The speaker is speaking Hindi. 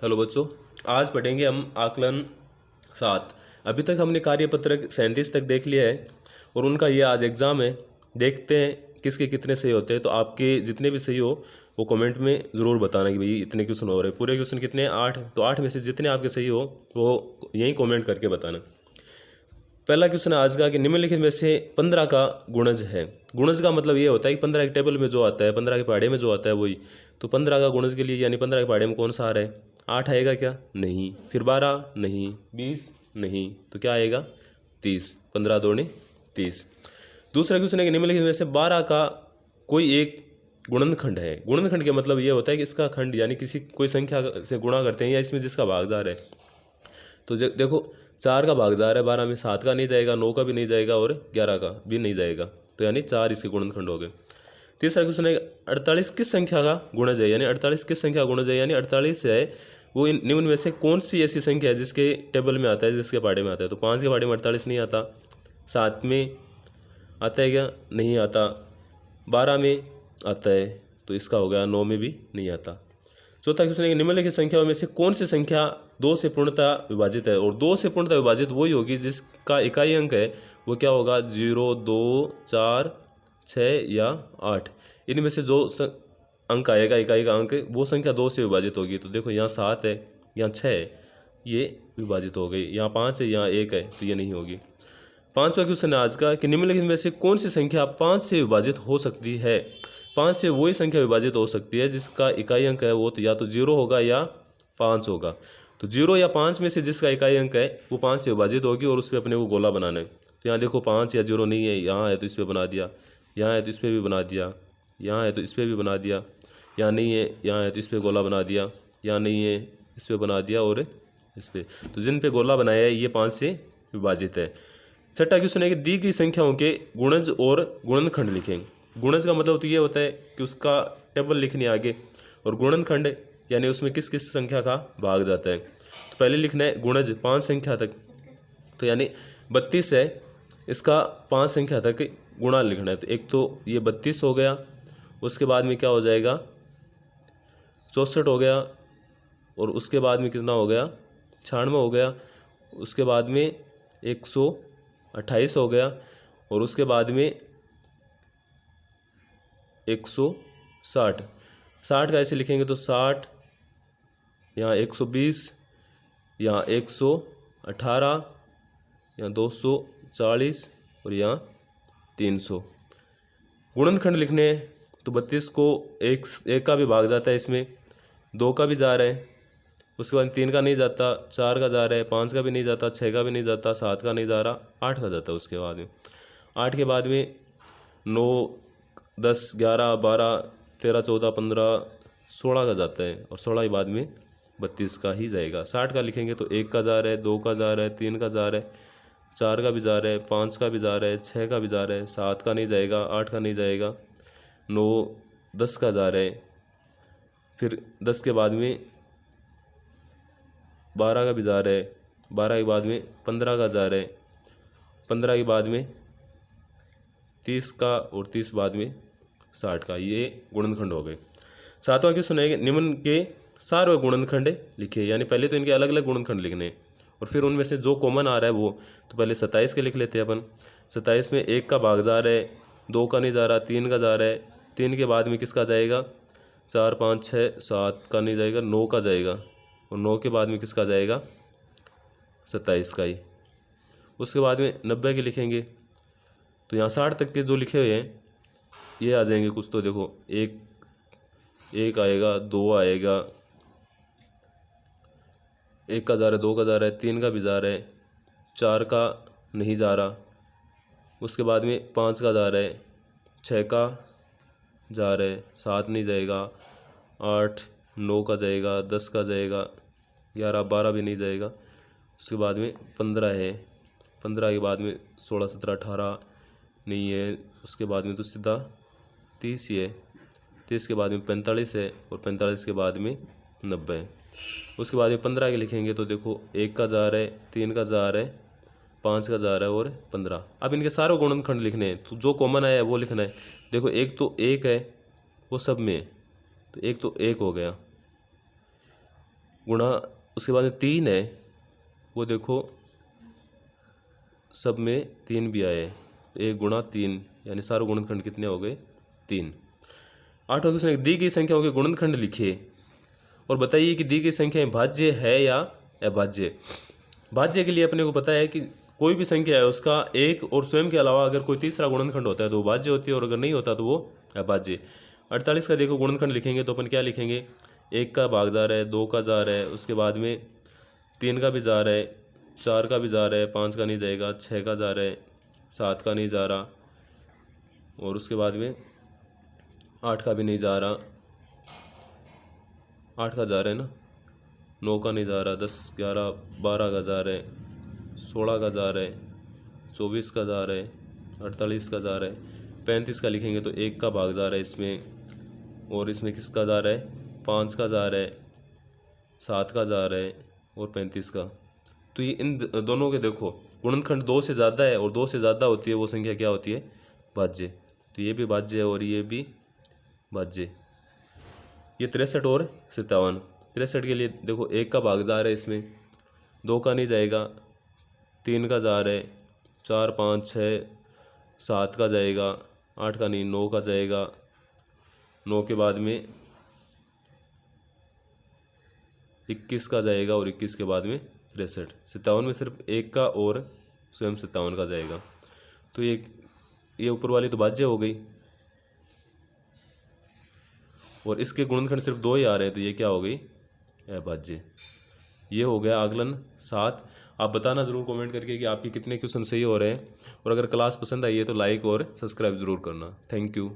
हेलो बच्चों, आज पढ़ेंगे हम आकलन 7। अभी तक हमने कार्यपत्रक 37 तक देख लिया है और उनका ये आज एग्ज़ाम है। देखते हैं किसके कितने सही होते हैं। तो आपके जितने भी सही हो वो कमेंट में ज़रूर बताना कि भाई इतने क्वेश्चन हो रहे हैं। पूरे क्वेश्चन कितने हैं? 8। तो 8 में से जितने आपके सही हो वो यहीं कमेंट करके बताना। पहला क्वेश्चन है आज का कि निम्नलिखित में से 15 का गुणज है। गुणज का मतलब ये होता है कि 15 के टेबल में जो आता है, 15 के पहाड़े में जो आता है वही। तो 15 का गुणज के लिए यानी 15 के पहाड़े में कौन सा आ रहा है? 8 आएगा क्या? नहीं। फिर 12 नहीं, 20 नहीं, तो क्या आएगा? 30। 15 दूनी 30। दूसरा क्वेश्चन है कि निम्नलिखित में से 12 का कोई एक गुणनखंड है। गुणनखंड का मतलब ये होता है कि इसका खंड यानी किसी कोई संख्या से गुणा करते हैं या इसमें जिसका भागजार है। तो देखो 4 का भागजार है 12 में, 7 का नहीं जाएगा, 9 का भी नहीं जाएगा और 11 का भी नहीं जाएगा। तो यानी 4 इसके गुणनखंड हो गए। तीसरा क्वेश्चन है 48 किस संख्या का गुणज है, यानी 48 किस संख्या का गुणज है, यानी 48 है वो इन निम्न में से कौन सी ऐसी संख्या है जिसके टेबल में आता है, जिसके पहाड़े में आता है। तो 5 के पहाड़े में 48 नहीं आता। 7 में आता है क्या? नहीं आता। 12 में आता है, तो इसका हो गया। 9 में भी नहीं आता। चौथा क्वेश्चन है कि निम्नलिखित संख्याओं में से कौन सी संख्या 2 से पूर्णतः विभाजित है। और 2 से पूर्णतः विभाजित वही होगी जिसका इकाई अंक है वो क्या होगा? 0, 2, 4, 6 या 8। इनमें से जो अंक आएगा, इकाई का अंक, वो संख्या 2 से विभाजित होगी। तो देखो यहाँ 7 है, यहाँ 6 है, ये विभाजित हो गई। यहाँ 5 है, यहाँ 1 है, तो ये नहीं होगी। पाँचवा क्वेश्चन है आज का कि निम्नलिखित में से कौन सी संख्या 5 से विभाजित हो सकती है। 5 से वही संख्या विभाजित हो सकती है जिसका इकाई अंक है वो तो या तो 0 होगा या 5 होगा। तो 0 या 5 में से जिसका इकाई अंक है वो 5 से विभाजित होगी और उस पर अपने को गोला बनाना है। तो यहाँ देखो 5 या 0 नहीं है, यहाँ है तो इस पर बना दिया, यहाँ है तो इस पर भी बना दिया, यहाँ है तो इस पर भी बना दिया, यहाँ नहीं है, यहाँ है तो इस पर गोला बना दिया, यहाँ नहीं है, इस पर बना दिया और इस पर। तो जिन पे गोला बनाया है ये 5 से विभाजित है। छठा क्वेश्चन है कि दी गई संख्याओं के गुणज और गुणनखंड लिखें। गुणज का मतलब तो ये होता है कि उसका टेबल लिखने आगे, और गुणनखंड यानी उसमें किस किस संख्या का भाग जाता है। तो पहले लिखना है गुणज 5 संख्या तक, तो यानी 32 है, इसका 5 संख्या तक गुणा लिखना है। तो एक तो ये 32 हो गया, उसके बाद में क्या हो जाएगा? 64 हो गया, और उसके बाद में कितना हो गया? 96 हो गया, उसके बाद में 128 हो गया, और उसके बाद में 160। 60 का ऐसे लिखेंगे तो 60, यहाँ 120, यहाँ 118, यहाँ 240 और यहाँ 300। गुणनखंड लिखने हैं तो 32 को एक का भी भाग जाता है, इसमें 2 का भी जा रहा है, उसके बाद 3 का नहीं जाता, 4 का जा रहा है, 5 का भी नहीं जाता, 6 का भी नहीं जाता, 7 का नहीं जा रहा, 8 का जाता है। उसके बाद में 8 के बाद में 9, 10, 11, 12, 13, 14, 15, 16 का जाता है, और 16 के बाद में 32 का ही जाएगा। 60 का लिखेंगे तो 1 का जा रहा है, 2 का जा रहा है, 3 का जा रहा है, 4 का भी जा रहा है, 5 का भी जा रहा है, 6 का भी जा रहा है, 7 का नहीं जाएगा, 8 का नहीं जाएगा, 9, 10 का जा रहा है, फिर 10 के बाद में 12 का भी जा रहा है, 12 के बाद में 15 का जा रहा है, 15 के बाद में 30 का, और 30 बाद में 60 का। ये गुणनखंड हो गए। सातवां क्वेश्चन है कि निम्न के सारे गुणनखंड लिखे, यानी पहले तो इनके अलग अलग गुणनखंड लिखने हैं और फिर उनमें से जो कॉमन आ रहा है वो। तो पहले 27 के लिख लेते हैं अपन। 27 में 1 का भाग जा रहा है, 2 का नहीं जा रहा, 3 का जा रहा है, 3 के बाद में किसका जाएगा? 4, 5, 6, 7 का नहीं जाएगा, 9 का जाएगा, और 9 के बाद में किसका जाएगा? 27 का ही। उसके बाद में 90 के लिखेंगे तो यहाँ 60 तक के जो लिखे हुए हैं ये आ जाएंगे कुछ। तो देखो एक आएगा, 2 आएगा, 1 का जा रहा है, 2 का जा रहा है, 3 का भी जा रहा है, 4 का नहीं जा रहा, उसके बाद में 5 का जा रहा है, 6 का जा रहा है, 7 नहीं जाएगा, 8, 9 का जाएगा, 10 का जाएगा, 11, 12 भी नहीं जाएगा, उसके बाद में 15 है, 15 के बाद में 16, 17, 18 नहीं है, उसके बाद में तो सीधा 30 ही है, 30 के बाद में 45 है, और 45 के बाद में 90 है। उसके बाद में 15 के लिखेंगे तो देखो 1 का जा रहा है, 3 का जा रहा है, 5 का जा रहा है और 15। अब इनके सारे गुणनखंड लिखने हैं, तो जो कॉमन आया है वो लिखना है। देखो एक तो 1 है, वो सब में है, तो एक तो 1 हो गया, गुणा उसके बाद में 3 है, वो देखो सब में 3 भी आए, 1 गुणा 3 यानी सारे गुणनखंड कितने हो गए 3। 8वां क्वेश्चन, दी गई संख्याओं के गुणनखंड लिखिए और बताइए कि दी गई संख्याएं भाज्य है या अभाज्य। भाज्य के लिए अपने को पता है कि कोई भी संख्या है उसका एक और स्वयं के अलावा अगर कोई तीसरा गुणनखंड होता है तो वो भाज्य होती है, और अगर नहीं होता तो वो अभाज्य। 48 का देखो गुणनखंड लिखेंगे तो अपन क्या लिखेंगे, 1 का भाग जा रहा है, 2 का जा रहा है, उसके बाद में 3 का भी जा रहा है, 4 का भी जा रहा है, 5 का नहीं जाएगा, 6 का जा रहा है, 7 का नहीं जा रहा, और उसके बाद में 8 का भी नहीं जा रहा, 8 का जा रहा है ना, 9 का नहीं जा रहा, 10 11 12 का जा रहा है, 16 का जा रहा है, 24 का जा रहा है, 48 का जा रहा है, 35 का लिखेंगे तो 1 का भाग जा रहा है इसमें, और इसमें किसका जा रहा है, 5 का जा रहा है, 7 का जा रहा है, और 35 का। तो ये इन दोनों के देखो गुणनखंड 2 से ज़्यादा है, और 2 से ज़्यादा होती है वो संख्या क्या होती है, भाज्य। तो ये भी भाज्य है और ये भी भाज्य। ये 63 और 57। 63 के लिए देखो 1 का भाग जा रहा है इसमें, 2 का नहीं जाएगा, 3 का जा रहा है, 4 5 6 7 का जाएगा, 8 का नहीं, 9 का जाएगा, 9 के बाद में 21 का जाएगा, और 21 के बाद में 63। 57 में सिर्फ 1 का और स्वयं 57 का जाएगा। तो ये ऊपर वाली तो भाज्य हो गई, और इसके गुणनखंड सिर्फ 2 ही आ रहे हैं, तो ये क्या हो गई, अभाज्य। ये हो गया आकलन 7। आप बताना ज़रूर कमेंट करके कि आपके कितने क्वेश्चन सही हो रहे हैं, और अगर क्लास पसंद आई है तो लाइक और सब्सक्राइब ज़रूर करना। Thank you.